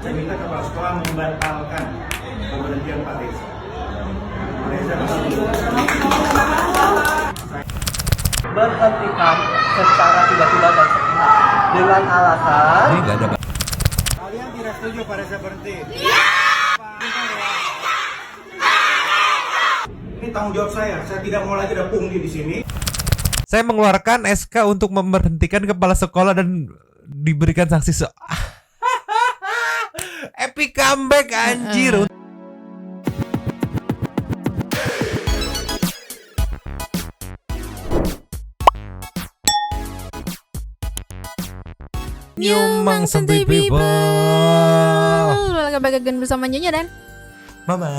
Saya minta kepala sekolah membatalkan pemberhentian Pak Reza. Reza berhentikan secara tiba-tiba dan sepihak dengan alasan Ini nggak ada. kalian tidak setuju Pak Reza berhenti? Ini tanggung jawab saya tidak mau lagi ada pungli di sini. Saya mengeluarkan SK untuk memberhentikan kepala sekolah dan diberikan sanksi epic comeback anjir. Nyumang santuy people. Welcome back again bersama Nyonya dan Mama.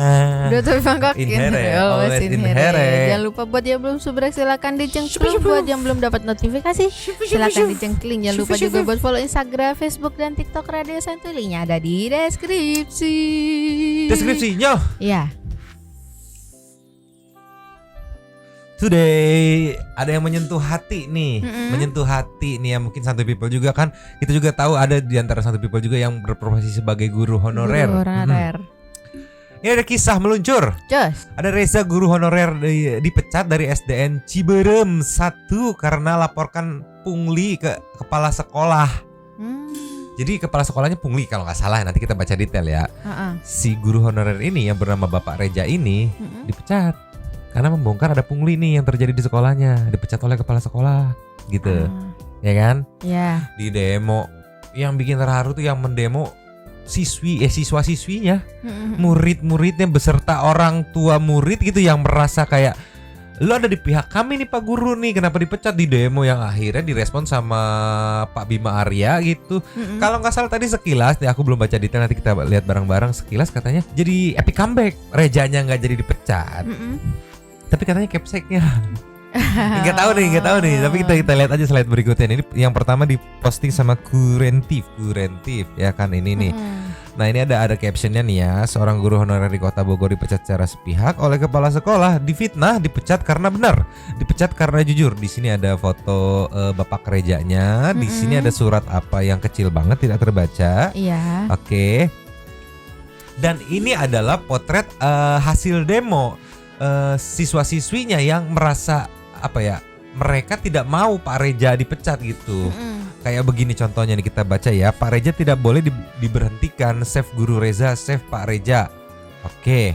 Udah tuh Bangkok In here, always in here. Jangan lupa buat yang belum subscribe silakan dicengkling. Buat yang belum dapat notifikasi silakan dicengkling. Jangan lupa juga buat follow Instagram, Facebook dan TikTok Radio Santuy. Linknya ada di deskripsi. Deskripsinya. Iya. Today ada yang menyentuh hati nih, menyentuh hati nih ya, mungkin Santuy people juga kan. Kita juga tahu ada di antara Santuy people juga yang berprofesi sebagai guru honorer. Ini ada kisah meluncur. Just. Ada Reza guru honorer dipecat dari SDN Ciberem 1 karena laporkan pungli ke kepala sekolah. Jadi kepala sekolahnya pungli kalau nggak salah, nanti kita baca detail ya. Si guru honorer ini yang bernama Bapak Reza ini dipecat karena membongkar ada pungli nih yang terjadi di sekolahnya, dipecat oleh kepala sekolah gitu. Ya kan? Ya. Di demo yang bikin terharu tuh yang mendemo siswa-siswinya, murid-muridnya beserta orang tua murid gitu yang merasa kayak lu ada di pihak kami nih Pak Guru nih, kenapa dipecat di demo yang akhirnya direspon sama Pak Bima Arya gitu. Kalau nggak salah tadi sekilas, nih aku belum baca detail, nanti kita lihat bareng-bareng. Sekilas katanya jadi epic comeback, Rezanya nggak jadi dipecat, tapi katanya capseknya nggak tahu nih. Tapi kita lihat aja slide berikutnya. Ini yang pertama diposting sama Kurentif ya kan ini nih. Nah ini ada captionnya nih ya. Seorang guru honorer di Kota Bogor dipecat secara sepihak oleh kepala sekolah, difitnah, dipecat karena benar, dipecat karena jujur. Di sini ada foto Bapak Rezanya. Di sini ada surat apa yang kecil banget tidak terbaca. Iya. Oke. Dan ini adalah potret hasil demo siswa-siswinya yang merasa apa ya, mereka tidak mau Pak Reza dipecat gitu. Kayak begini contohnya nih, kita baca ya. Pak Reza tidak boleh diberhentikan, save guru Reza, save Pak Reza. Oke.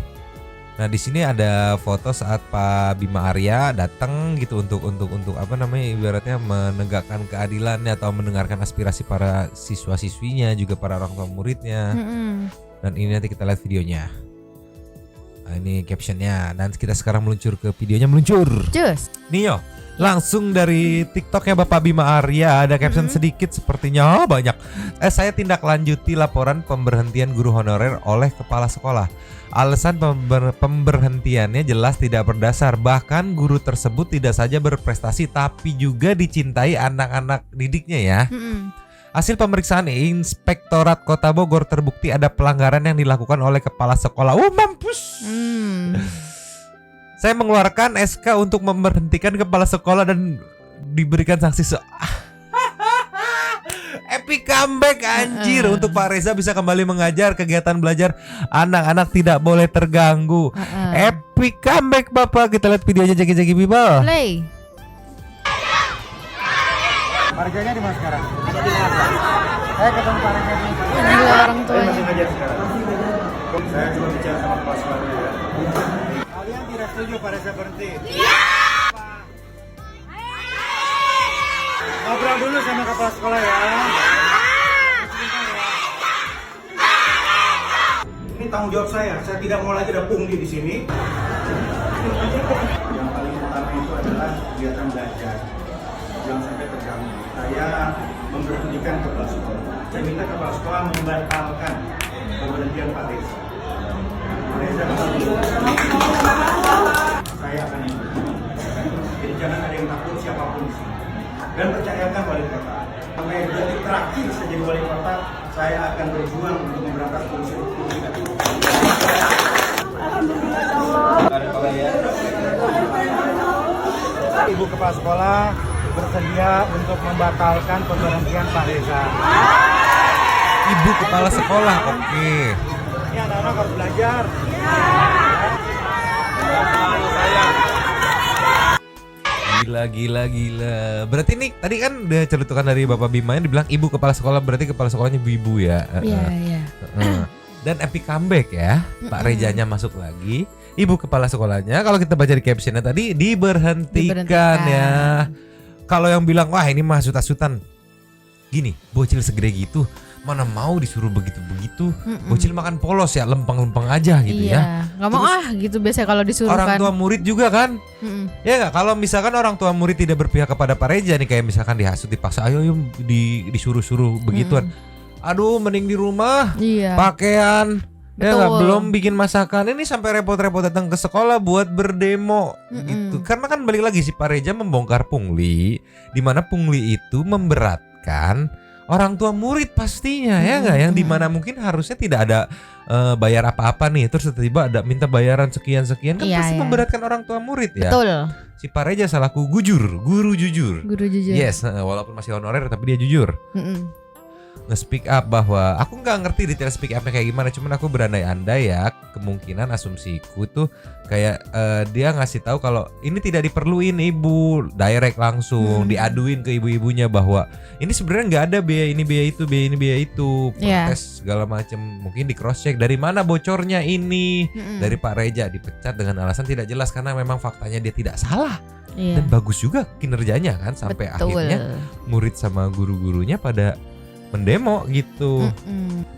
Nah di sini ada foto saat Pak Bima Arya datang gitu untuk apa namanya, ibaratnya menegakkan keadilannya atau mendengarkan aspirasi para siswa-siswinya, juga para orang tua muridnya. Dan ini nanti kita lihat videonya. Nah, ini captionnya. Dan kita sekarang meluncur ke videonya, meluncur. Just. Nih yo, langsung dari TikToknya Bapak Bima Arya, ada caption sedikit sepertinya banyak. Saya tindak lanjuti laporan pemberhentian guru honorer oleh kepala sekolah. Alasan pemberhentiannya jelas tidak berdasar. Bahkan guru tersebut tidak saja berprestasi tapi juga dicintai anak-anak didiknya ya. Hasil pemeriksaan Inspektorat Kota Bogor terbukti ada pelanggaran yang dilakukan oleh kepala sekolah. Mampus. Saya mengeluarkan SK untuk memberhentikan kepala sekolah dan diberikan sanksi epic comeback anjir. Untuk Pak Reza bisa kembali mengajar, kegiatan belajar anak-anak tidak boleh terganggu. Epic comeback Bapak. Kita lihat videonya jagi-jagi people. Play. Pak Rezanya di mana sekarang? Ada di belakang. Saya ketemu Pak Reza di Gila orang tuanya. masih ngajar sekarang. Saya coba bicara sama kepala sekolah dulu ya. Kalian tidak setuju Pak Reza berhenti? Iya. Ngobrol dulu sama kepala sekolah ya. Ini tanggung jawab saya tidak mau lagi ada pungli di sini. Yang paling utama itu adalah kegiatan belajar. Jangan sampai terganggu. Saya memberhentikan kepala sekolah. Saya minta kepala sekolah membatalkan pemberhentian Pak Reza. Pak Reza saya akan ikut. Jadi jangan ada yang takut siapapun di sini. Dan percayakan wali kota. Sampai detik terakhir saya jadi wali kota, saya akan berjuang untuk memberantas korupsi. Ibu kepala sekolah bersedia untuk membatalkan pemberhentian Pak Reza. ibu kepala sekolah. Oke. Ini anak-anak harus belajar. Gila. Berarti nih tadi kan udah celutukan dari Bapak Bima yang dibilang ibu kepala sekolah, berarti kepala sekolahnya ibu ya. Iya. Dan epic comeback ya. Pak Rejanya masuk lagi. Ibu kepala sekolahnya kalau kita baca di captionnya tadi diberhentikan ya. Kalau yang bilang wah ini mah hasut-hasutan. Gini, bocil segede gitu mana mau disuruh begitu-begitu. Bocil makan polos ya, lempeng-lempeng aja gitu ya. Nggak mau gitu biasanya kalau disuruh Orang kan. tua murid juga kan. Ya nggak, kalau misalkan orang tua murid tidak berpihak kepada Pak Reja nih, kayak misalkan dihasut, dipaksa, ayo disuruh-suruh begituan. Aduh, mending di rumah, pakaian, ya nggak, belum bikin masakan, ini sampai repot-repot datang ke sekolah buat berdemo gitu. Karena kan balik lagi si Pak Reja membongkar pungli, di mana pungli itu memberatkan orang tua murid pastinya, ya nggak, yang dimana mungkin harusnya tidak ada bayar apa-apa nih, terus tiba-tiba ada minta bayaran sekian-sekian, kan pasti memberatkan orang tua murid ya. Betul. Si Pak Reja salahku guru jujur. Yes, walaupun masih honorer tapi dia jujur. Nge-speak up bahwa aku nggak ngerti detail speak upnya kayak gimana, cuman aku berandai-andai ya, kemungkinan asumsiku tuh kayak dia ngasih tahu kalau ini tidak diperluin ibu, direct langsung diaduin ke ibu-ibunya bahwa ini sebenarnya nggak ada biaya ini biaya itu, protes segala macam, mungkin di cross check dari mana bocornya ini. Dari Pak Reja dipecat dengan alasan tidak jelas karena memang faktanya dia tidak salah. Dan bagus juga kinerjanya kan, sampai akhirnya murid sama guru-gurunya pada mendemo gitu.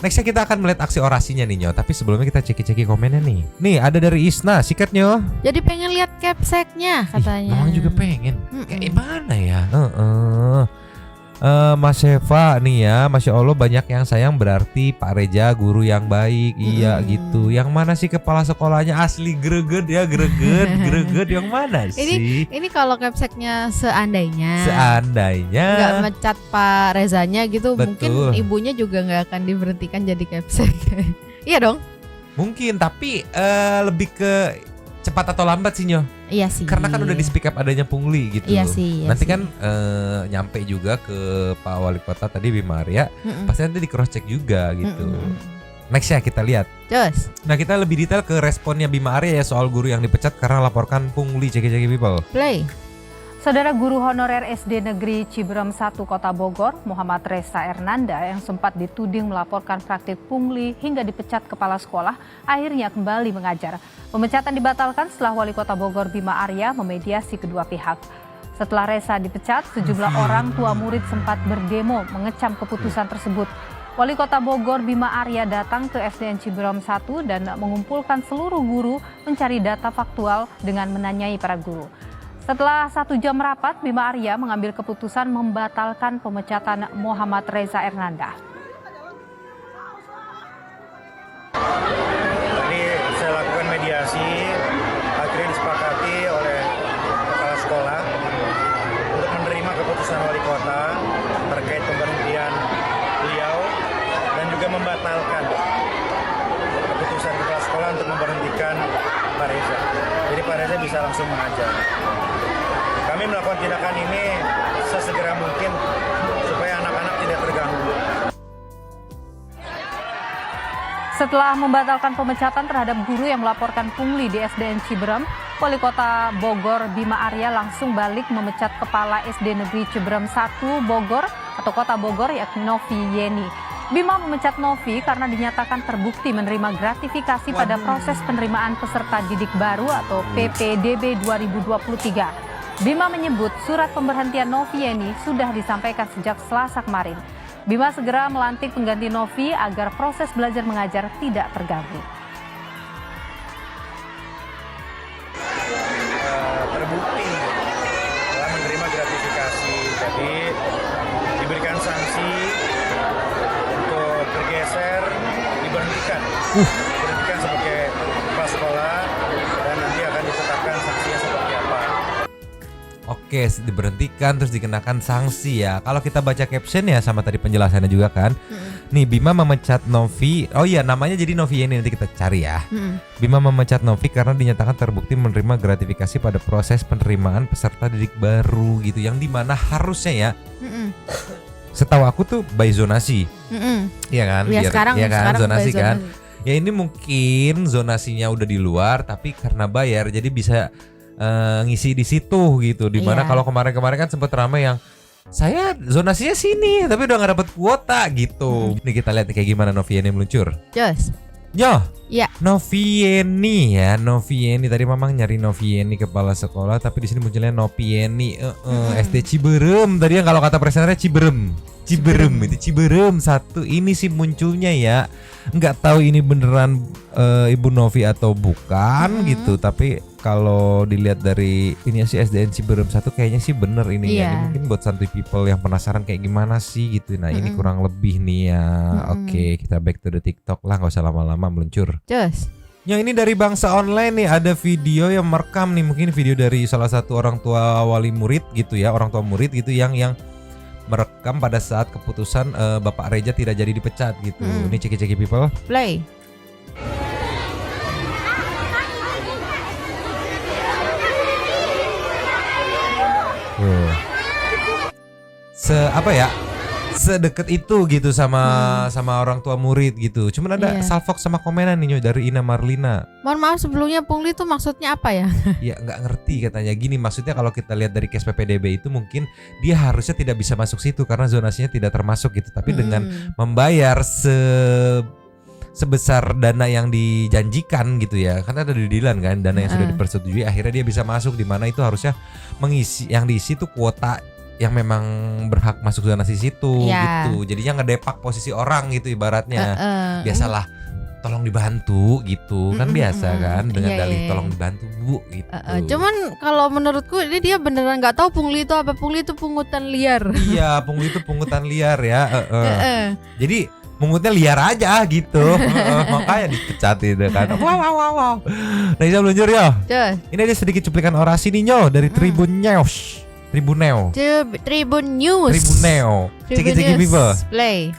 Nextnya kita akan melihat aksi orasinya nih Nyo. Tapi sebelumnya kita ceki-ceki komennya nih. Nih ada dari Isna, sikat Nyo. Jadi pengen lihat capseknya katanya. Mamang juga pengen. Kayak mana ya? Mas Eva nih ya, Masya Allah banyak yang sayang, berarti Pak Reja guru yang baik. Iya gitu. Yang mana sih kepala sekolahnya asli greget ya, greget yang mana sih? Ini kalau capseknya seandainya nggak mecat Pak Rezanya gitu, mungkin ibunya juga nggak akan diberhentikan jadi capsek. Iya dong. Mungkin, tapi lebih ke cepat atau lambat sih Nyo. Iya sih. Karena kan udah di speak up adanya pungli gitu. Iya sih. Nanti kan nyampe juga ke Pak Wali Kota tadi Bima Arya, pasti nanti di cross check juga gitu. Next ya kita lihat. Terus. Nah kita lebih detail ke responnya Bima Arya ya soal guru yang dipecat karena laporkan pungli. Ceki people. Play. Saudara guru honorer SD Negeri Ciberem 1 Kota Bogor, Muhammad Reza Ernanda yang sempat dituding melaporkan praktik pungli hingga dipecat kepala sekolah, akhirnya kembali mengajar. Pemecatan dibatalkan setelah Wali Kota Bogor Bima Arya memediasi kedua pihak. Setelah Reza dipecat, sejumlah orang tua murid sempat berdemo mengecam keputusan tersebut. Wali Kota Bogor Bima Arya datang ke SDN Ciberem 1 dan mengumpulkan seluruh guru mencari data faktual dengan menanyai para guru. Setelah 1 jam rapat, Bima Arya mengambil keputusan membatalkan pemecatan Muhammad Reza Ernanda. Tadi saya lakukan mediasi, akhirnya disepakati oleh kepala sekolah untuk menerima keputusan wali kota terkait pemberhentian beliau dan juga membatalkan keputusan kepala sekolah untuk memberhentikan Pak Reza. Jadi Pak Reza bisa langsung mengajar. Kami melakukan tindakan ini sesegera mungkin supaya anak-anak tidak terganggu. Setelah membatalkan pemecatan terhadap guru yang melaporkan pungli di SDN Ciberem, Wali Kota Bogor Bima Arya langsung balik memecat Kepala SD Negeri Ciberem 1 Bogor atau Kota Bogor yakni Novi Yeni. Bima memecat Novi karena dinyatakan terbukti menerima gratifikasi pada proses penerimaan peserta didik baru atau PPDB 2023. Bima menyebut surat pemberhentian Novi Yeni sudah disampaikan sejak Selasa kemarin. Bima segera melantik pengganti Novi agar proses belajar mengajar tidak terganggu. Terbukti telah menerima gratifikasi, jadi diberikan sanksi untuk bergeser, diberhentikan sebagai kepala sekolah dan nanti akan ditetapkan sanksinya seperti apa. Oke, diberhentikan terus dikenakan sanksi ya. Kalau kita baca caption ya sama tadi penjelasannya juga kan. Nih Bima memecat Novi. Oh iya, namanya jadi Novi ini nanti kita cari ya. Bima memecat Novi karena dinyatakan terbukti menerima gratifikasi pada proses penerimaan peserta didik baru gitu. Yang dimana harusnya ya Setahu aku tuh by zonasi. Iya kan? Ya sekarang, iya kan? sekarang Zonasi by kan. zonasi. Ya ini mungkin zonasinya udah di luar tapi karena bayar jadi bisa ngisi di situ gitu. Dimana Iya. kalau kemarin-kemarin kan sempet ramai yang saya zonasinya sini tapi udah nggak dapet kuota gitu. Nih kita lihat nih kayak gimana Novieni meluncur. Jos. Yo, Ya. Novieni ya, Novieni tadi Mamang nyari Novieni kepala sekolah tapi di sini munculnya Novieni SD Ciberem tadi yang kalau kata presenternya Ciberem itu Ciberem 1 ini sih munculnya ya. Nggak tahu ini beneran Ibu Novi atau bukan gitu tapi kalau dilihat dari ini sih SDN Ciberem 1 kayaknya sih bener ini ya. Iya. Ini mungkin buat santuy people yang penasaran kayak gimana sih gitu. Nah ini kurang lebih nih ya. Oke, kita back to the TikTok lah, nggak usah lama-lama meluncur. Jos. Yang ini dari Bangsa Online nih, ada video yang merekam nih, mungkin video dari salah satu orang tua wali murid gitu ya, orang tua murid gitu yang merekam pada saat keputusan Bapak Reja tidak jadi dipecat gitu. Ini ceki-ceki people. Play. Apa ya? Sedekat itu gitu sama orang tua murid gitu. Cuman ada Iya. salvok sama komenan nih Nyoy, dari Ina Marlina. Mohon maaf sebelumnya pungli itu maksudnya apa ya? Ya nggak ngerti katanya gini, maksudnya kalau kita lihat dari case PPDB itu mungkin dia harusnya tidak bisa masuk situ karena zonasinya tidak termasuk gitu. Tapi dengan membayar sebesar dana yang dijanjikan gitu ya, karena ada didilan kan dana yang sudah dipersetujui, akhirnya dia bisa masuk, di mana itu harusnya mengisi yang diisi tuh kuota yang memang berhak masuk zonasi situ gitu. Jadinya ngedepak posisi orang gitu ibaratnya. Biasalah tolong dibantu gitu kan biasa kan dengan Iya, dalih iya. tolong dibantu Bu gitu. Cuman kalau menurutku ini dia beneran nggak tahu pungli itu apa. Pungli itu pungutan liar. Iya, pungli itu pungutan liar ya. Jadi mungutnya liar aja gitu. Makanya dipecat itu kan. Wow. Nah, bisa meluncur ya. Jos. Ini ada sedikit cuplikan orasi nih Nyo dari Tribun News. Tribuneo. Tribun News. Tribuneo. Ceki-ceki people. Play.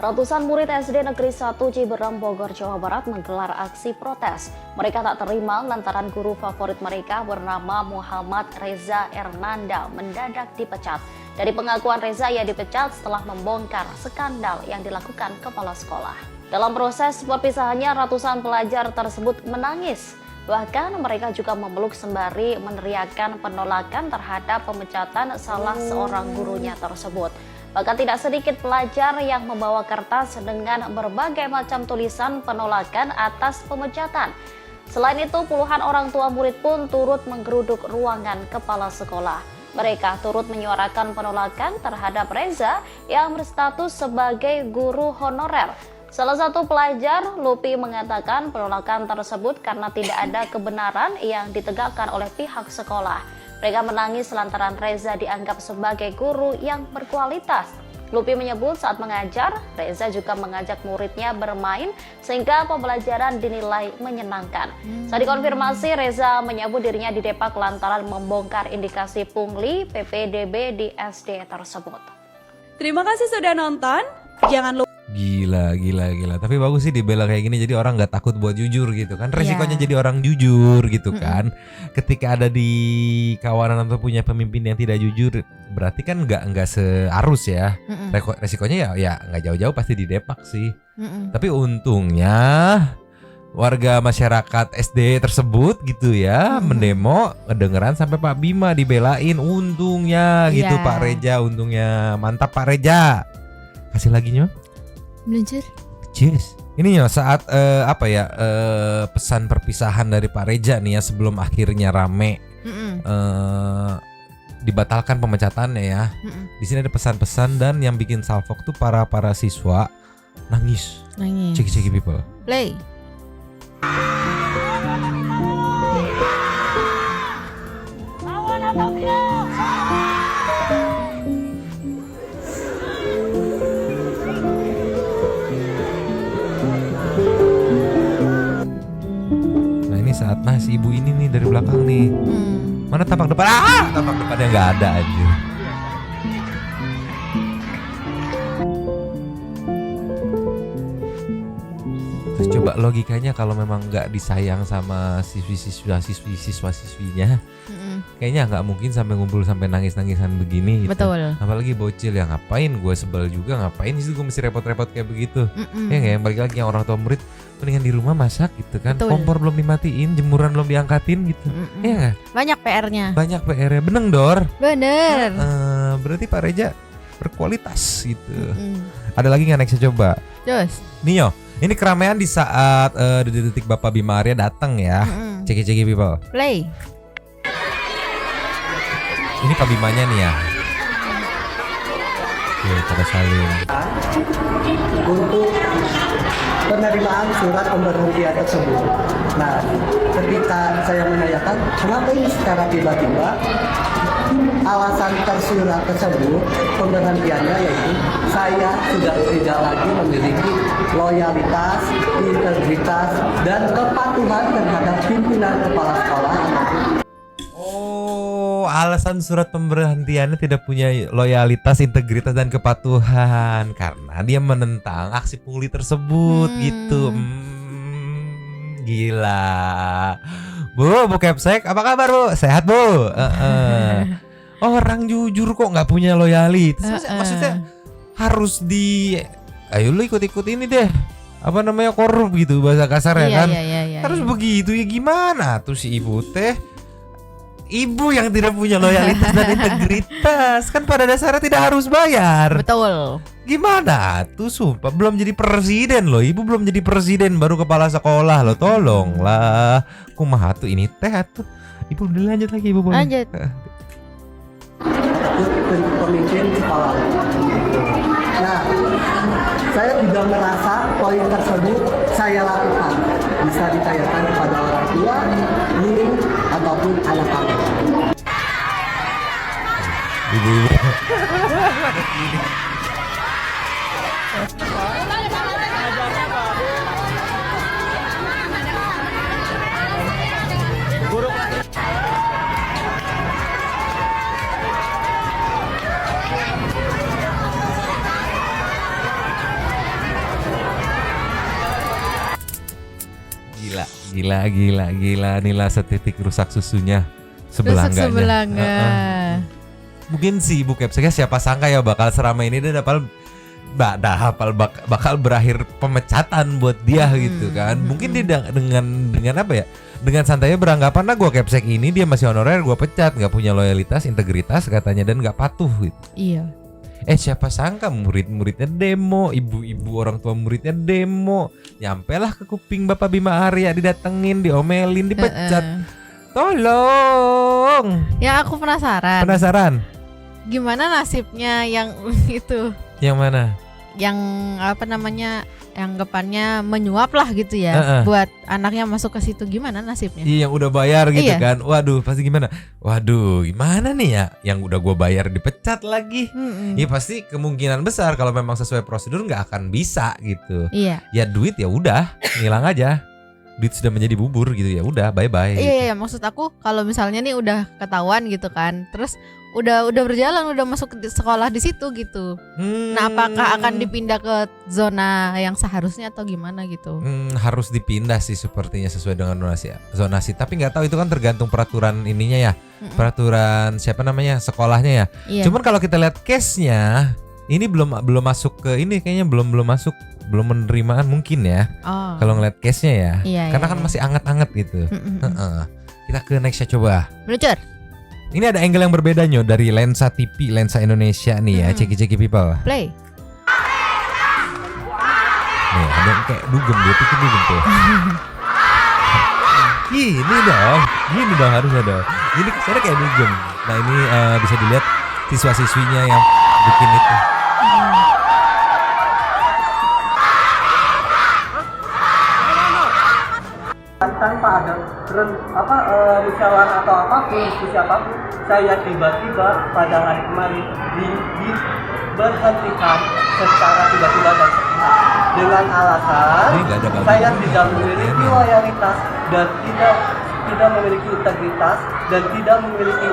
Ratusan murid SD Negeri 1 Ciberem, Bogor, Jawa Barat menggelar aksi protes. Mereka tak terima lantaran guru favorit mereka bernama Muhammad Reza Ernanda mendadak dipecat. Dari pengakuan Reza, ia dipecat setelah membongkar skandal yang dilakukan kepala sekolah. Dalam proses perpisahannya, ratusan pelajar tersebut menangis. Bahkan mereka juga memeluk sembari meneriakkan penolakan terhadap pemecatan salah seorang gurunya tersebut. Bahkan tidak sedikit pelajar yang membawa kertas dengan berbagai macam tulisan penolakan atas pemecatan. Selain itu, puluhan orang tua murid pun turut menggeruduk ruangan kepala sekolah. Mereka turut menyuarakan penolakan terhadap Reza yang berstatus sebagai guru honorer. Salah satu pelajar, Lupi, mengatakan penolakan tersebut karena tidak ada kebenaran yang ditegakkan oleh pihak sekolah. Mereka menangis lantaran Reza dianggap sebagai guru yang berkualitas. Lupi menyebut saat mengajar, Reza juga mengajak muridnya bermain sehingga pembelajaran dinilai menyenangkan. Saat dikonfirmasi, Reza menyebut dirinya didepak lantaran membongkar indikasi pungli PPDB di SD tersebut. Terima kasih sudah nonton. Jangan lupa Gila. Tapi bagus sih dibela kayak gini, jadi orang nggak takut buat jujur gitu kan. Resikonya jadi orang jujur gitu kan. Ketika ada di kawanan atau punya pemimpin yang tidak jujur, berarti kan nggak searus ya. Resikonya ya nggak jauh-jauh pasti didepak sih. Tapi untungnya warga masyarakat SD tersebut gitu ya mendemo, ngedengeran sampai Pak Bima dibelain. Untungnya gitu Iya. Pak Reja, untungnya mantap Pak Reja. Kasih lagi Nyo. Meluncur. Cheers. Ini ya saat pesan perpisahan dari Pak Reja nih ya sebelum akhirnya rame dibatalkan pemecatannya ya. Di sini ada pesan-pesan dan yang bikin salfok tuh para siswa nangis. Ceki-ceki people. Play. Nah ini saat si ibu ini nih dari belakang nih. Mana tampak depan? Tampak depannya nggak ada aja. Terus coba logikanya kalau memang nggak disayang sama siswa-siswinya, kayaknya nggak mungkin sampai ngumpul sampai nangis-nangisan begini gitu. Betul. Apalagi bocil ya, ngapain gue sebel juga, ngapain sih gue mesti repot-repot kayak begitu. Ya nggak, yang balik lagi yang orang tua murid mendingan di rumah masak gitu kan. Betul. Kompor belum dimatiin, jemuran belum diangkatin gitu. Ya nggak? Banyak PR-nya. Banyak PR-nya, beneng Dor. Bener. Berarti Pak Reja berkualitas gitu. Ada lagi nggak next coba? Terus. Nio, ini keramaian di saat detik Bapak Bima Arya datang ya. Ceki-ceki people. Play. Ini Pak Bimanya nih ya. Oke, pada saling. Untuk penerimaan surat pemberhentian tersebut. Nah, ketika saya menanyakan kenapa ini secara tiba-tiba, alasan tersurat tersebut pemberhentiannya yaitu saya sudah tidak lagi memiliki loyalitas, integritas, dan kepatuhan terhadap pimpinan kepala sekolah. Oh, alasan surat pemberhentiannya tidak punya loyalitas, integritas, dan kepatuhan karena dia menentang aksi pungli tersebut gitu. Gila. Bu Kepsek, apa kabar Bu? Sehat Bu? Orang jujur kok nggak punya loyalitas. Maksudnya harus ayo lu ikut-ikut ini deh. Apa namanya, korup gitu bahasa kasar ya kan? Iya, Harus begitu ya, gimana tuh si ibu teh? Ibu yang tidak punya loyalitas dan integritas kan pada dasarnya tidak harus bayar. Betul. Gimana tuh, sumpah belum jadi presiden loh. Ibu belum jadi presiden baru kepala sekolah loh. Tolonglah. Kumaha tuh ini teh tuh. Ibu udah lanjut lagi Ibu boleh. Lanjut. Pemimpin kepala. Nah, saya juga merasa poin tersebut saya lakukan bisa ditanyakan kepada orang tua, guru, ataupun anak-anak. Ibu-ibu. Gila Nila setitik rusak susunya sebelah enggaknya. Mungkin sih Ibu Kepsek siapa sangka ya bakal seramai ini dan bakal berakhir pemecatan buat dia gitu kan. Mungkin dia dengan apa ya? Dengan santainya beranggapan lah gua Kepsek ini dia masih honorer, gua pecat, nggak punya loyalitas, integritas katanya dan nggak patuh gitu. Iya. Siapa sangka murid-muridnya demo, ibu-ibu orang tua muridnya demo, nyampelah ke kuping Bapak Bima Arya, didatengin, diomelin, dipecat. Tolong. Ya aku penasaran. Gimana nasibnya yang itu? Yang mana? Yang apa namanya? Anggapannya menyuap lah gitu ya, buat anaknya masuk ke situ, gimana nasibnya? Iya, yang udah bayar gitu Iya. kan. Waduh, pasti gimana? Waduh, gimana nih ya? Yang udah gua bayar dipecat lagi. Ya pasti kemungkinan besar kalau memang sesuai prosedur nggak akan bisa gitu. Iya. Ya duit ya udah, ngilang aja. Duit sudah menjadi bubur gitu ya udah, bye-bye. Iya, maksud aku kalau misalnya nih udah ketahuan gitu kan, terus udah berjalan, udah masuk ke sekolah di situ gitu. Nah, apakah akan dipindah ke zona yang seharusnya atau gimana gitu? Harus dipindah sih sepertinya sesuai dengan zonasi. Tapi nggak tahu itu kan tergantung peraturan ininya ya. Peraturan siapa namanya sekolahnya ya. Iya. Cuman kalau kita lihat case-nya ini belum masuk ke ini kayaknya belum masuk, belum penerimaan mungkin ya. Oh. Kalau ngeliat case-nya ya. Iya, Karena iya, kan iya. masih anget-anget gitu. Kita ke next-nya coba. Meluncur. Ini ada angle yang berbeda Nyo dari lensa TV, lensa Indonesia nih ya, ceki-ceki people. Play. Nih, ada yang kayak dugem, dia pikir dugem tuh. Gini dong harusnya dong. Ini kesannya kayak dugem. Nah ini bisa dilihat siswa-siswinya yang bikin itu. Tanpa ada musyawarah atau apapun, diskusi apapun, saya tiba-tiba pada hari kemarin diberhentikan secara tiba-tiba dan sepihak dengan alasan Ini nggak ada bagian saya ini. tidak memiliki loyalitas dan tidak memiliki integritas dan tidak memiliki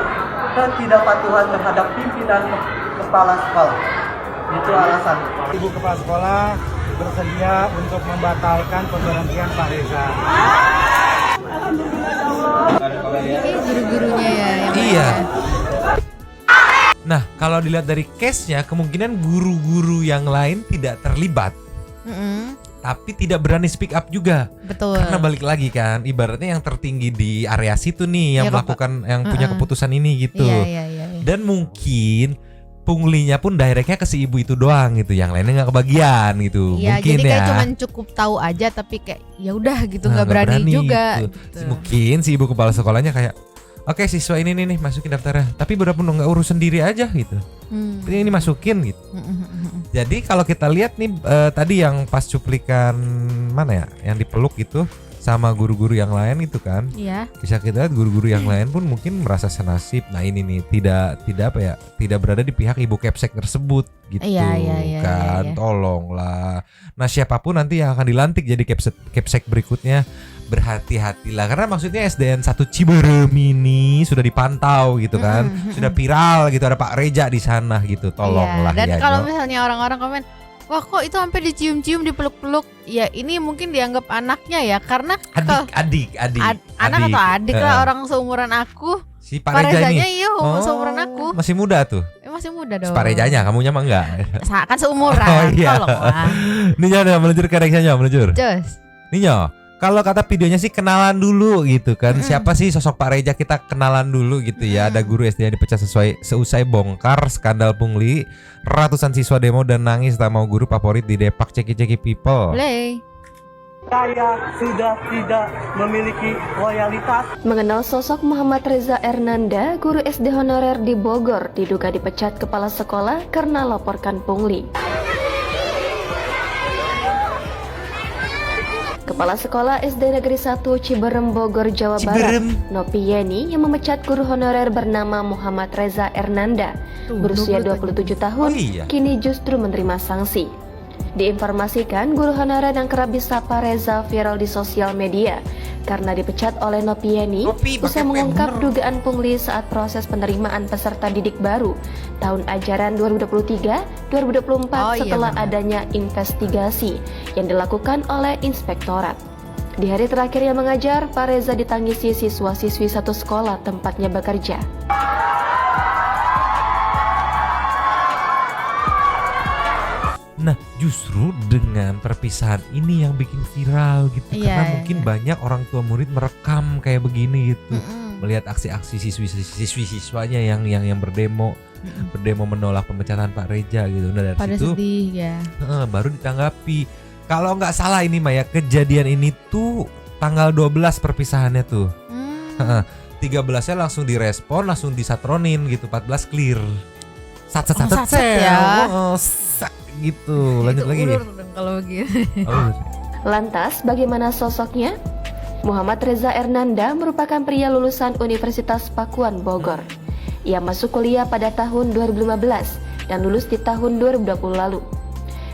ketidakpatuhan terhadap pimpinan kepala sekolah. Itu alasan. Ibu Kepala Sekolah bersedia untuk membatalkan pemberhentian Pak Reza. Alhamdulillah. Ini guru-gurunya ya yang Iya. lainnya. Nah, kalau dilihat dari case-nya, kemungkinan guru-guru yang lain tidak terlibat, Mm-mm, tapi tidak berani speak up juga. betul. Karena balik lagi kan, ibaratnya yang tertinggi di area situ nih yang Iya, melakukan, yang punya keputusan ini gitu. Iya. Dan mungkin punglinya pun directnya ke si ibu itu doang gitu, yang lainnya nggak kebagian gitu. Iya, Mungkin jadi kayak ya. cuman cukup tahu aja tapi kayak ya udah gitu Nah, nggak berani juga. gitu. Gitu. Mungkin si ibu kepala sekolahnya kayak, oke siswa ini nih masukin daftarnya, tapi berapa nggak urus sendiri aja gitu. Ini masukin gitu. Jadi kalau kita lihat nih tadi yang pas cuplikan mana ya, yang dipeluk gitu sama guru-guru yang lain itu kan, Iya. bisa kita lihat guru-guru yang lain pun mungkin merasa senasib. Nah ini nih tidak apa ya, tidak berada di pihak ibu Kepsek tersebut gitu Iya, kan. iya. Tolonglah. Nah siapapun nanti yang akan dilantik jadi Kepsek berikutnya, berhati-hatilah karena maksudnya SDN 1 Ciberem ini sudah dipantau gitu kan, sudah viral gitu, ada Pak Reja di sana gitu. Tolonglah Iya. Dan ya. kalau Nyok. misalnya orang-orang komen, wah kok itu sampai dicium-cium, dipeluk-peluk, ya ini mungkin dianggap anaknya ya, karena adik. anak atau adik lah, Heeh. orang seumuran aku. Si Pak Pak Reja Rezanya ini. iya seumuran aku. Masih muda tuh. Masih muda Si dong. Pak Rejanya, kamunya mah enggak. Kan seumuran. Oh, iya. Tolonglah. Ninyo udah meluncur ke nextnya, meluncur. Jos. Ninyo, kalau kata videonya sih kenalan dulu gitu kan. Siapa sih sosok Pak Reja, kita kenalan dulu gitu ya. Ada guru SD yang dipecat seusai bongkar skandal pungli. Ratusan siswa demo dan nangis tak mau guru favorit di Depak Ceki-ceki people. Play. Saya sudah tidak memiliki loyalitas. Mengenal sosok Muhammad Reza Ernanda, guru SD honorer di Bogor, diduga dipecat kepala sekolah karena laporkan pungli. Kepala Sekolah SD Negeri 1 Ciberem Bogor, Jawa Barat, Nopi Yeni, yang memecat guru honorer bernama Muhammad Reza Ernanda, berusia 27 tahun, Oh iya. kini justru menerima sanksi. Diinformasikan, guru honorer yang kerap disapa Reza viral di sosial media karena dipecat oleh Nopi Yeni Nopi, usai pakai P, mengungkap bener. dugaan pungli saat proses penerimaan peserta didik baru tahun ajaran 2023-2024 Oh, iya, setelah benar. adanya investigasi yang dilakukan oleh inspektorat. Di hari terakhirnya mengajar, Pak Reza ditangisi siswa-siswi satu sekolah tempatnya bekerja. Nah, justru dengan perpisahan ini yang bikin viral gitu. Iya, Karena iya, mungkin iya. banyak orang tua murid merekam kayak begini gitu. Mm-mm. Melihat aksi-aksi siswi-siswanya yang berdemo menolak pemecatan Pak Reja gitu. Nah dari Pada situ sedih ya. baru ditanggapi. Kalau nggak salah ini Maya, kejadian ini tuh tanggal 12 perpisahannya tuh. 13-nya langsung direspon, langsung disatronin gitu. 14 clear. Sat ya. Gitu. Lanjut Itu lagi. ulur dong kalau begitu. Oh, Lantas, bagaimana sosoknya? Muhammad Reza Ernanda merupakan pria lulusan Universitas Pakuan Bogor. Ia masuk kuliah pada tahun 2015 dan lulus di tahun 2020 lalu.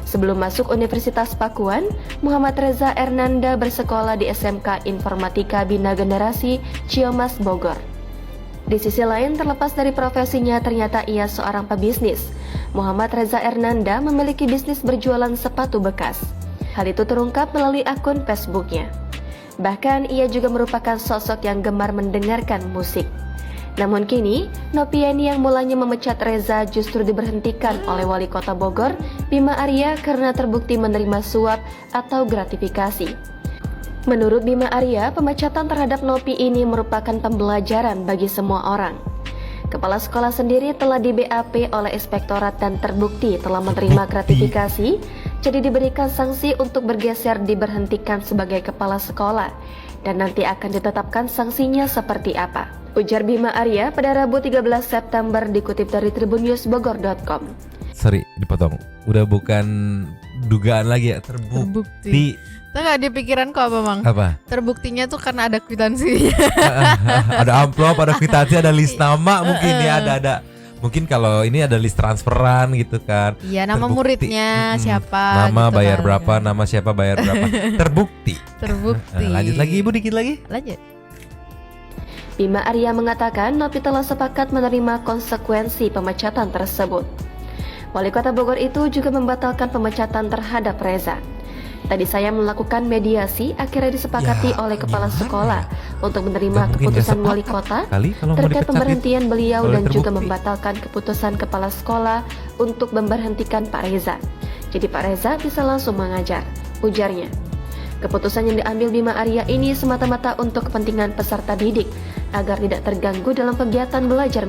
Sebelum masuk Universitas Pakuan, Muhammad Reza Ernanda bersekolah di SMK Informatika Bina Generasi Ciamas Bogor. Di sisi lain, terlepas dari profesinya, ternyata ia seorang pebisnis. Muhammad Reza Ernanda memiliki bisnis berjualan sepatu bekas. Hal itu terungkap melalui akun Facebooknya. Bahkan ia juga merupakan sosok yang gemar mendengarkan musik. Namun kini, Nopi Yeni yang mulanya memecat Reza justru diberhentikan oleh Wali Kota Bogor, Bima Arya, karena terbukti menerima suap atau gratifikasi. Menurut Bima Arya, pemecatan terhadap Nopi ini merupakan pembelajaran bagi semua orang. Kepala sekolah sendiri telah di BAP oleh inspektorat dan terbukti telah menerima gratifikasi, jadi diberikan sanksi untuk bergeser diberhentikan sebagai kepala sekolah, dan nanti akan ditetapkan sanksinya seperti apa. Ujar Bima Arya pada Rabu 13 September dikutip dari tribunnews.bogor.com. sorry, dipotong. Udah bukan dugaan lagi ya, terbukti. Tahu nggak di pikiranku apa Mang? Apa? Terbuktinya tuh karena ada kwitansinya. Ada amplop, ada kwitansi, ada list nama mungkin ya, ada. Mungkin kalau ini ada list transferan gitu kan. Iya, nama Terbukti. muridnya siapa? Nama gitu bayar kali berapa, kan. nama siapa bayar berapa. Terbukti. Terbukti. Nah, lanjut lagi Ibu, dikit lagi. Lanjut. Bima Arya mengatakan Nopi telah sepakat menerima konsekuensi pemecatan tersebut. Wali Kota Bogor itu juga membatalkan pemecatan terhadap Reza. Tadi saya melakukan mediasi, akhirnya disepakati oleh kepala gimana sekolah untuk menerima Nggak mungkin keputusan nggak wali sepakat kota kali kalau mau terkait dipecat pemberhentian beliau kalau dan juga terbukti. membatalkan keputusan kepala sekolah untuk memberhentikan Pak Reza. Jadi Pak Reza bisa langsung mengajar, ujarnya. Keputusan yang diambil Bima Arya ini semata-mata untuk kepentingan peserta didik agar tidak terganggu dalam kegiatan belajar.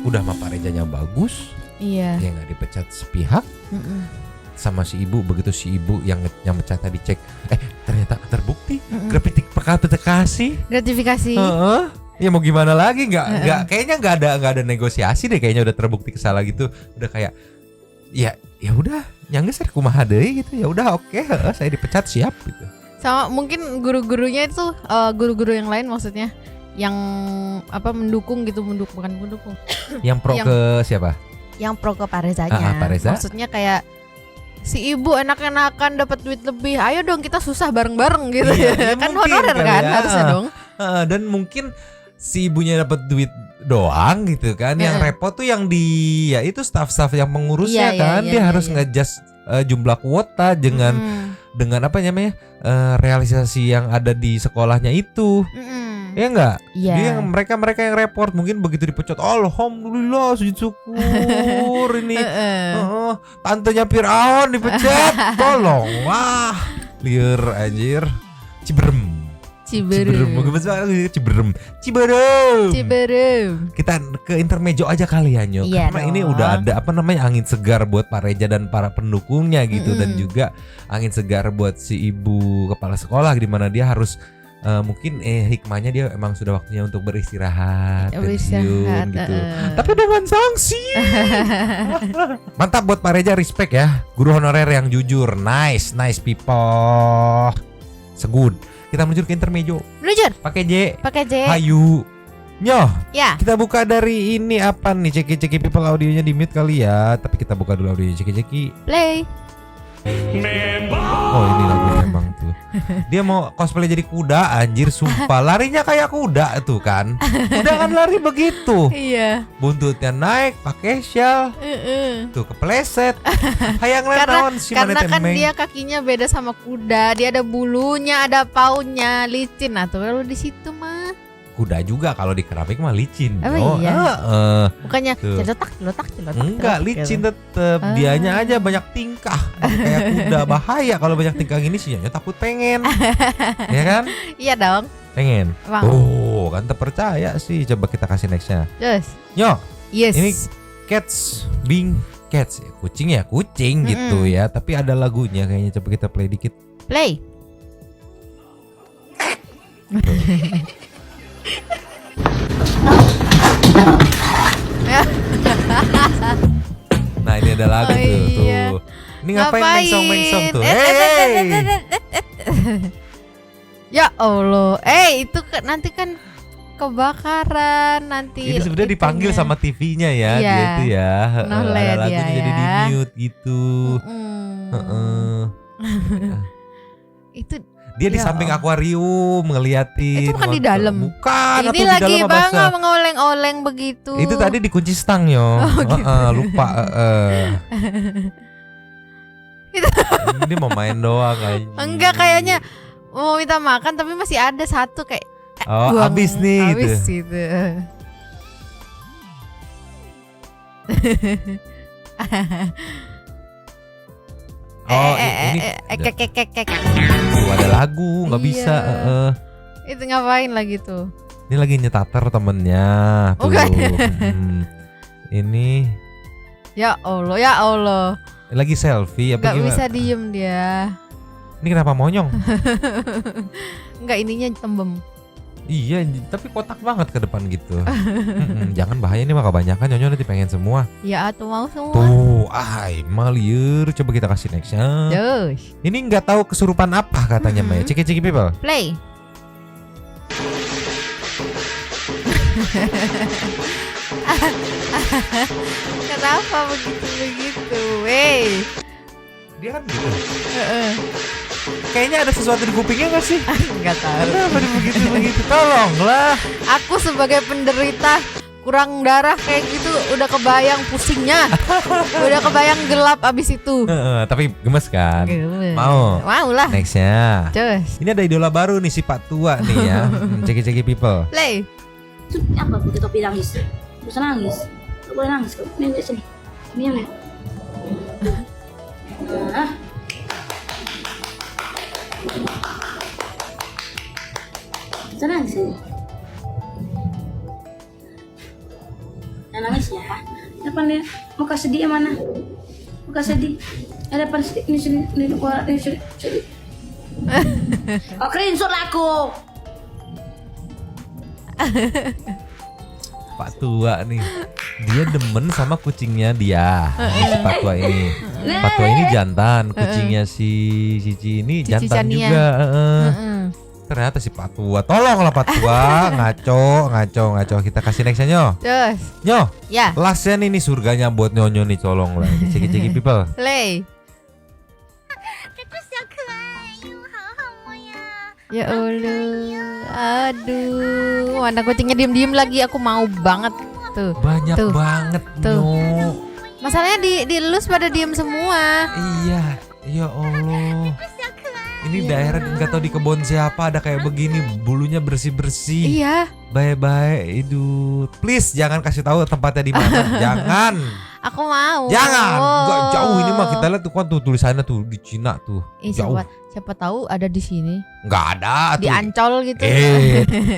Udah mah Pak Rezanya bagus, Iya. dia nggak dipecat sepihak. Mm-mm. Sama si ibu, begitu si ibu yang mecat tadi cek, ternyata terbukti Mm-mm. gratifikasi. Gratifikasi. Ya mau gimana lagi, nggak kayaknya nggak ada negosiasi deh, kayaknya udah terbukti kesalah gitu, udah kayak ya udah nyangges kumaha deui gitu, ya udah oke, saya dipecat siap gitu. Sama mungkin guru-gurunya itu guru-guru yang lain maksudnya yang mendukung bukan mendukung. Yang pro Yang- ke siapa? Yang pro ke Pak Rezanya. Pak Reza. Maksudnya kayak si ibu enak-enakan dapat duit lebih. Ayo dong kita susah bareng-bareng gitu. Iya, Kan mungkin honorer kali kan ya. harusnya dong. Dan mungkin si ibunya dapat duit doang gitu kan, yang repot tuh yang di itu staff-staff yang pengurusnya Iya, kan, iya, dia iya, harus iya. nge-adjust jumlah kuota dengan apa namanya realisasi yang ada di sekolahnya itu. Ya enggak? Iya. Dia mereka yang report mungkin begitu dipecat, alhamdulillah sujud syukur ini. Tantenya Firaun dipecat. Tolong wah. Liar anjir. Ciberem. Ciberem. Kita ke intermezzo aja kali ya Nyok. Iya Karena dong. ini udah ada angin segar buat Pak Reza dan para pendukungnya gitu, dan juga angin segar buat si ibu kepala sekolah di mana dia harus mungkin hikmahnya dia emang sudah waktunya untuk beristirahat, pensiun gitu. Tapi dengan sanksi. Mantap buat Pak Reza, respect ya. Guru honorer yang jujur. Nice people. Segud. Kita menuju ke intermezzo. Meluncur. Pakai J. J. Hayu. Nyoh. Ya. Kita buka dari ini apa nih? Ceki people, audionya di mute kali ya. Tapi kita buka dulu audionya ceki. Play. Oh ini lagu memang tuh. Dia mau cosplay jadi kuda, anjir sumpah. Larinya kayak kuda tuh kan. Kuda kan lari begitu. Iya. Buntutnya naik, pakai shell. Tuh kepleset. Hayang naon si mana Karena kan temeng. dia kakinya beda sama kuda. Dia ada bulunya, ada paunya, licin. Nah tuh kalau di situ mah. Kuda juga kalau di keramik mah licin. Oh, iya. Bukannya Tuh. celotak. Enggak licin tetep. Dianya aja banyak tingkah. Kayak kuda, bahaya kalau banyak tingkah gini sih Nyonya takut pengen. Ya kan? Iya dong. Pengen. Bang. Oh, kan terpercaya sih. Coba kita kasih nextnya. Terus. Nyo, Yes. ini cats being cats. Kucing ya kucing gitu ya. Tapi ada lagunya kayaknya. Coba kita play dikit. Play. Nah ini ada lagu Oh, tuh, iya. tuh. Ini ngapain mengsong tuh? Ya Allah. Itu nanti kan kebakaran nanti. Ini sebenarnya dipanggil itunya. sama TV-nya ya, Iya. dia itu ya. No Ada LED lagunya ya, jadi di ya. mute gitu. Itu Dia di Ya samping Allah. akuarium ngeliatin. Itu bukan di nonton. dalam. Bukan. ini atau di lagi dalam apa bangga bahasa? mengoleng-oleng begitu. Itu tadi dikunci stang yo. Lupa. Ini mau main doang aja. Enggak, kayaknya mau minta makan tapi masih ada satu kayak Oh, buang. habis nih Habis gitu. gitu. Oh, ini kek. tuh ada lagu, nggak Iya. bisa. Itu ngapain lagi tuh? Ini lagi nyetater temennya. Tuh. Bukan. Ini Ya Allah. lagi selfie apa Gak gimana? bisa diem dia. Ini kenapa monyong? Enggak, ininya tembem. Iya, tapi kotak banget ke depan gitu. Jangan bahaya, ini mah kebanyakan nyonya nanti pengen semua. Ya atau mau semua. Tuh, liur. Coba kita kasih nextnya. Terus. Ini nggak tahu kesurupan apa katanya Maya. Ciki people. Play. Kenapa begitu? Dia kan gitu. Kayaknya ada sesuatu di kupingnya nggak sih? Enggak tahu. Kenapa dia begitu? Tolonglah. Aku sebagai penderita kurang darah kayak gitu udah kebayang pusingnya. Udah kebayang gelap abis itu. Tapi gemes kan? Gemes. Mau lah. Nextnya. Cus. Ini ada idola baru nih si Pak Tua nih ya. Ceki-ceki people. Play. Apa pakai topi nangis? Bisa nangis? Gak boleh nangis. Ini sini. Ini ya. Nah. Bisa nangis ya? Nah, nangis ya. Depan dia. Muka sedih yang mana? Muka sedih. Ada depan sedih. Ini sini. Ini keluar. Ini sini. Oh, screenshot aku. Pak Tua nih. Dia demen sama kucingnya dia. Si Pak Tua ini. Pak Tua ini jantan. Kucingnya si Cici ini Cici jantan Chania. juga. Ternyata si Pak Tua. Tolonglah Pak Tua. Ngaco. Kita kasih nextnya Nyo. Cus. Nyo. Ya. Lastnya nih surganya buat Nyonyo nih, tolonglah. Ceki-ceki people. Play. Ya Allah. Aduh. Mana kucingnya diem-diem lagi. Aku mau banget. Tuh. Banyak Tuh. banget Tuh. Nyo. Masalahnya di elus pada diem semua. Iya. Ya Allah. Ini daerah nggak tahu di kebun siapa ada kayak begini, bulunya bersih-bersih. Iya. Baik-baik, itu. Please jangan kasih tahu tempatnya di mana. Jangan. Aku mau. Jangan. Enggak jauh ini mah kita lihat tuh kan tuh tulisannya tuh di Cina tuh. Jauh. Siapa tahu ada di sini. Enggak ada tuh. Di Ancol gitu.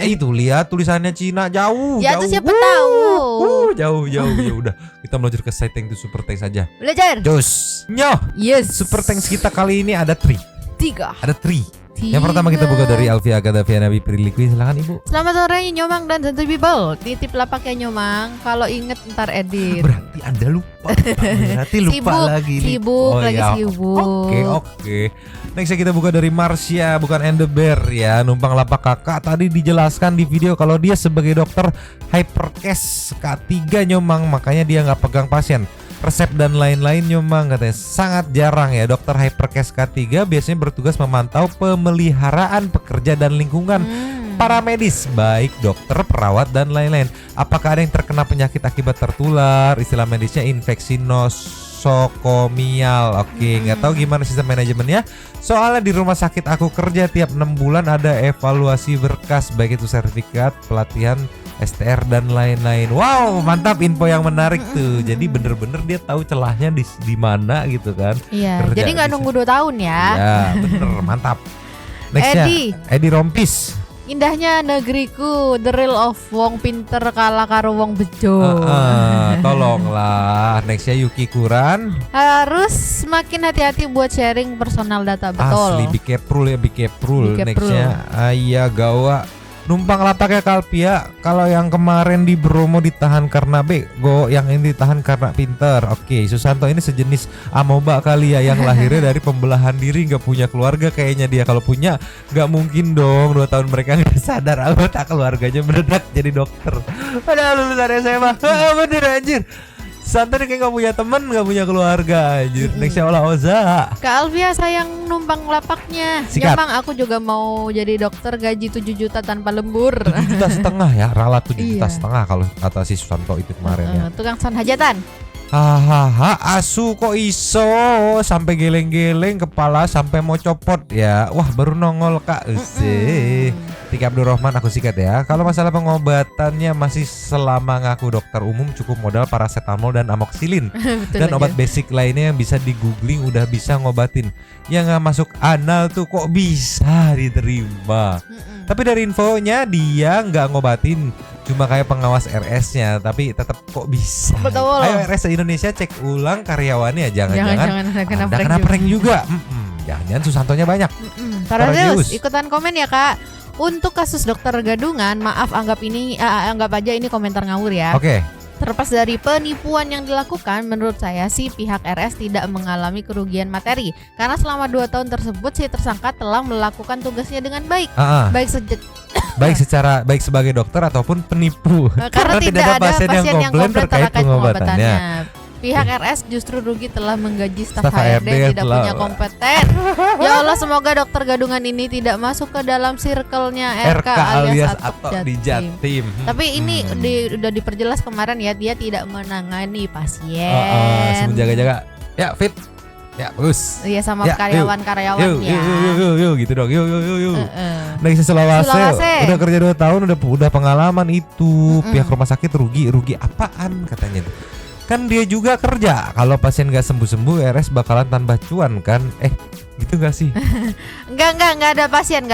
Itu lihat tulisannya Cina jauh. Ya jauh. tuh siapa tahu. Jauh. Ya udah, kita meluncur ke setting tuh super tanks aja. Belajar. Jos. Nyoh. Yes. Super tanks kita kali ini ada 3. 3. Ada 3. Yang pertama kita buka dari Alfia Gadavia Nabi Prilikwi. Silakan Ibu. Selamat sore Nyomang dan Santuy People. Titip lapak ya Nyomang. Kalau inget ntar edit. Berarti Anda lupa. Berarti lupa Sibuk, lagi nih. sibuk, lagi sibuk. Oke. Nextnya kita buka dari Marsha, bukan Endeber ya. Numpang lapak kakak. Tadi dijelaskan di video kalau dia sebagai dokter hypercase K3 Nyomang. Makanya dia nggak pegang pasien. Resep dan lain-lain Nyomang katanya sangat jarang ya. Dokter hypercase K3 biasanya bertugas memantau pemeliharaan pekerja dan lingkungan para medis, baik dokter, perawat dan lain-lain. Apakah ada yang terkena penyakit akibat tertular? Istilah medisnya infeksi nosokomial. Oke, nggak tahu gimana sistem manajemennya. Soalnya di rumah sakit aku kerja tiap 6 bulan ada evaluasi berkas, baik itu sertifikat, pelatihan, STR dan lain-lain. Wow, mantap, info yang menarik tuh. Jadi bener-bener dia tahu celahnya di mana gitu kan. Iya. Kerja Jadi nggak di nunggu 2 tahun ya. Ya, bener, mantap. Nextnya Edi Rompis. Indahnya negeriku, the real of wong pinter kalah karo wong bejo. Tolonglah. Nextnya Yuki Kuran. Harus semakin hati-hati buat sharing personal data, betul. Asli, be careful ya, be careful. Be careful. Nextnya Ayah Gawa. Numpang lapaknya Kalpia. Kalau yang kemarin di Bromo ditahan karena bego, yang ini ditahan karena pinter. Oke, Susanto ini sejenis amoeba kali ya, yang lahirnya dari pembelahan diri, nggak punya keluarga kayaknya dia. Kalau punya nggak mungkin dong 2 tahun mereka nggak sadar anggota keluarganya mendadak jadi dokter. Padahal lulusan SMA. Bener anjir. Santo kayak gak punya temen, gak punya keluarga anjir. Nextnya Ola Oza. Kak Alvia sayang numpang lapaknya. Sikat. Nyomang aku juga mau jadi dokter, gaji 7 juta tanpa lembur. 7,5 juta ya, ralat 7,5 Iya. juta kalau kata si Susanto itu kemarin ya. Tukang son hajatan. Hahaha, asu kok iso sampai geleng-geleng kepala sampai mau copot ya. Wah, baru nongol Kak. Tika Abdurrahman aku sikat ya. Kalau masalah pengobatannya masih selama ngaku dokter umum, cukup modal paracetamol dan amoxicillin. Betul Dan aja. obat basic lainnya yang bisa di googling udah bisa ngobatin. Yang nggak masuk anal tuh kok bisa diterima. Tapi dari infonya dia nggak ngobatin, cuma kayak pengawas RS-nya, tapi tetap kok bisa. Betul. Ayo RS Indonesia cek ulang karyawannya, jangan-jangan Jangan kena Anda prank kena juga. prank juga. Jangan-jangan Susantonya banyak. Paradeus, Paradeus. ikutan komen ya Kak. Untuk kasus dokter gadungan, maaf anggap aja ini komentar ngawur ya. Oke. Terlepas dari penipuan yang dilakukan, menurut saya sih pihak RS tidak mengalami kerugian materi karena selama 2 tahun tersebut si tersangka telah melakukan tugasnya dengan baik. Baik Baik sebagai dokter ataupun penipu. karena tidak ada pasien yang komplain terkait pengobatannya. Pihak RS justru rugi telah menggaji staf Staf HRD HRD yang tidak telah- punya kompeten. Ya Allah, semoga dokter gadungan ini tidak masuk ke dalam circle-nya RK alias atau Jatim. di Jatim. Tapi ini udah diperjelas kemarin ya, dia tidak menangani pasien. Langsung jaga-jaga. Ya fit. Ya bagus. Iya, sama Ya, karyawan-karyawan Yuk, ya. yuk, gitu dong. Yuk. Heeh. Dari Sulawesi Sulawesi. udah kerja 2 tahun, udah pengalaman itu. Pihak rumah sakit rugi apaan katanya. Kan dia juga kerja. Kalau pasien nggak sembuh-sembuh, RS bakalan tambah cuan kan? Gitu gak sih? Enggak ada pasien.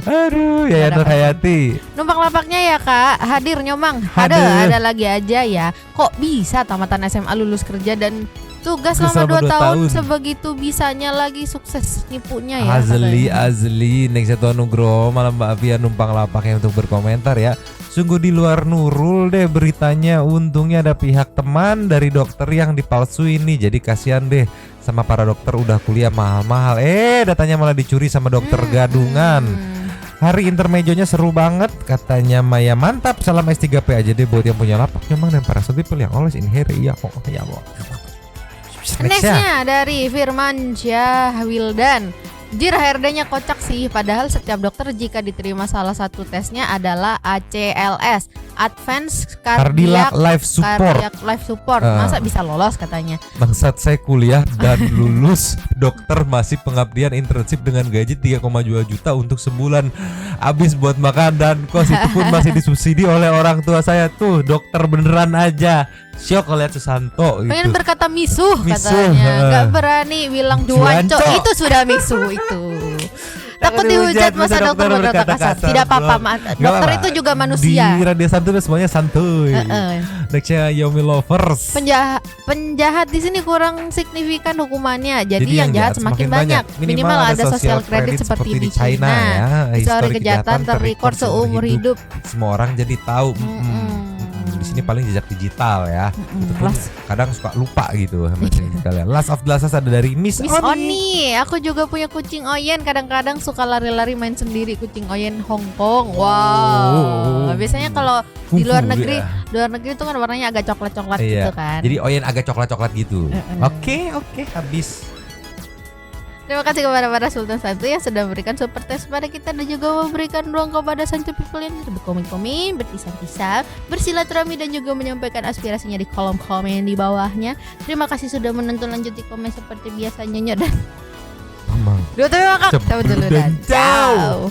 Aduh, ya Nur Hayati. Numpang lapaknya ya Kak, hadir nyomang. Hadir. Ada lagi aja ya. Kok bisa tamatan SMA lulus kerja dan tugas Selama selama 2 2 tahun tahun. sebegitu bisanya lagi sukses nipunya ya. katanya. Azli Next satu Nugroho malam Mbak Afia numpang lapaknya untuk berkomentar ya. Sungguh di luar nurul deh beritanya. Untungnya ada pihak teman dari dokter yang dipalsuin nih. Jadi kasihan deh sama para dokter udah kuliah mahal-mahal. Datanya malah dicuri sama dokter gadungan. Hari intermezzonya seru banget katanya Maya. Mantap, salam S3P aja deh buat yang punya lapak nyomang dan para people yang always in here. Iya kok ya Allah. Nextnya dari Firman Syah Wildan. Jir, HRD-nya kocak sih, padahal setiap dokter jika diterima salah satu tesnya adalah ACLS, Advanced Cardiac Life Support. Cardiac Life Support. Masa bisa lolos katanya? Bangsat, saya kuliah dan lulus dokter masih pengabdian internship dengan gaji 3,2 juta untuk sebulan. Habis buat makan dan kos itu pun masih disubsidi oleh orang tua saya. Tuh dokter beneran aja. Syok lihat Susanto gitu. Pengen berkata misuh Misuh, katanya, nggak berani bilang juanco. Juanco. Itu sudah misuh itu. Takut dihujat masa dokter berkata kasar. Tidak apa-apa, dokter itu juga manusia. Di Radio Santuy semuanya santuy. Nextnya Yomi Lovers. Penjahat di sini kurang signifikan hukumannya. Jadi yang jahat semakin banyak. Minimal ada sosial kredit seperti di China. ya. Histori kejahatan terrecord seumur hidup. Semua orang jadi tahu. Di sini paling jejak digital ya. Itu pun kadang suka lupa gitu sama jejak digital ya. Last of the Last ada dari Miss Oni. Aku juga punya kucing Oyen. Kadang-kadang suka lari-lari main sendiri, kucing Oyen Hong Kong. Wow. Biasanya kalau di luar negeri, itu kan warnanya agak coklat-coklat gitu kan. Jadi Oyen agak coklat-coklat gitu. Oke, habis. Terima kasih kepada para Sultan Santuy yang sudah memberikan super test pada kita dan juga memberikan ruang kepada Santuy People yang berkomen-komen, berpisah-pisah, bersilaturahmi dan juga menyampaikan aspirasinya di kolom komen di bawahnya. Terima kasih sudah menonton, lanjut di komen seperti biasanya dan. Terima kasih. Cabut dulu dan ciao.